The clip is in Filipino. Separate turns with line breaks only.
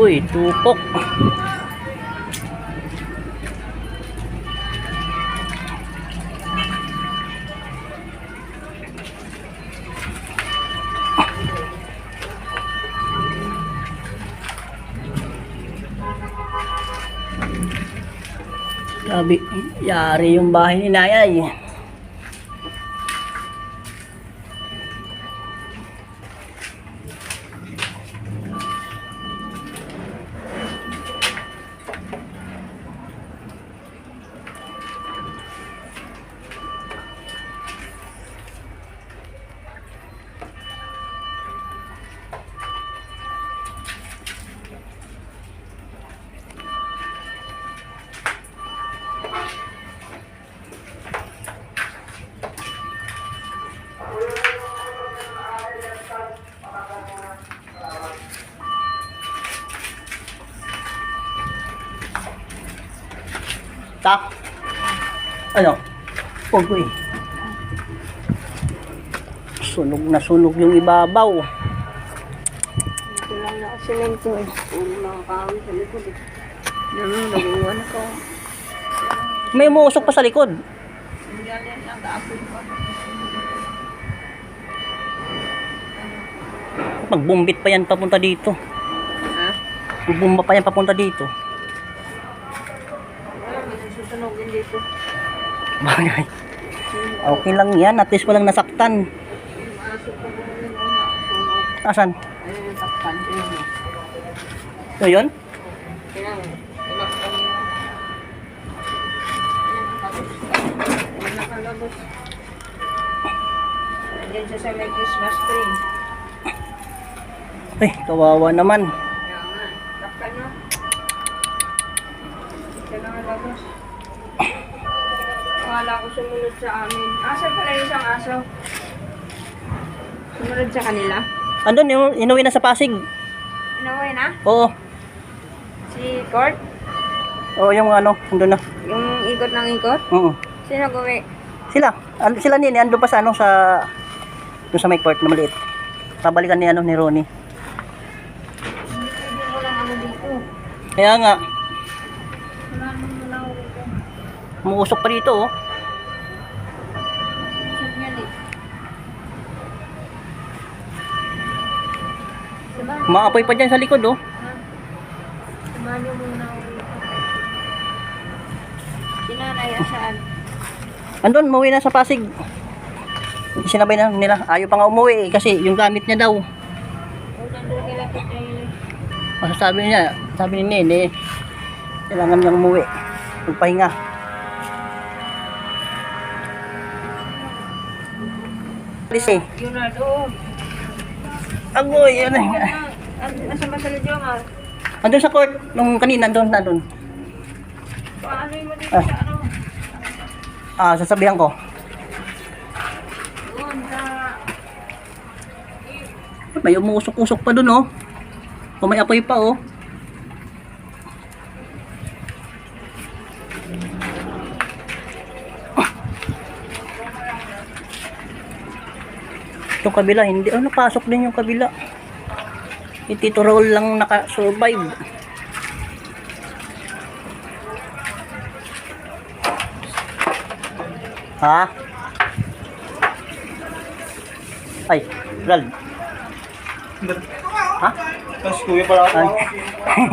Uy, tupok. Sabi, yari yung bahay ni Nayay. Tak. Ano? Uy. Sunog na sunog yung ibabaw.
Ito lang na semento eh. Puro mga kahoy sa likod eh. Naguwan ako.
May umuusok pa sa likod.
Ganyan lang kaapon pa.
Magbumbit pa yan papunta dito.
Ha?
Magbumba pa yan papunta dito.
Wala, may nagsusunogin dito.
Bagay. Okay lang yan. At least walang nasaktan.
Yung aso ko yung una. Sunog.
Asan?
Ayun yung takpan.
So yun?
Tinakpan niya. Ayun, nakalabos. Nandiyan siya sa may Christmas tree.
Ay, kawawa naman.
Kaya nga, takpan nyo. Siya nakalabos. Akala ko sumunod sa amin. Asan pala yung isang aso? Sumunod sa kanila?
Andun, inuwi na sa Pasig.
Inaway na?
Oo.
Si Court?
Oo, yung ano, andun na.
Yung ikot ng ikot?
Oo.
Sino guwi?
Sila. Sila nini, andun pa sa ano, sa doon sa may court na maliit. Pabalikan ni ano, ni Ronnie.
Hindi mo lang ano dito.
Kaya nga,
Wala nang malaw dito.
umuusok pa dito, oh.
Saan yan eh? Samahan
Maapoy pa dyan sa likod, oh.
Samahan niyo muna ako dito. Sinanay, saan?
Andun, umuwi na sa Pasig. Sinabay na nila. Ayaw pa nga umuwi, kasi yung gamit niya daw.
O, nandun kila Kitay.
Masasabi niya, sabi ni Nene, kailangan niyang umuwi. Magpahinga. Alis eh.
Yun na doon.
Agoy, yan eh.
Nasa masala dyan nga.
Andun sa court, nung kanina, nandun.
Paano mo dito
Ah.
sa ano?
Sasabihan ko.
Doon sa...
May umusok-usok pa dun, oh. O may apoy pa, oh. Yung kabila, hindi. Napasok din yung kabila. Si Tito Raul lang naka-survive. Ha? Ay, Ral. Ha?
Tapos kuya pala ako.
Ay.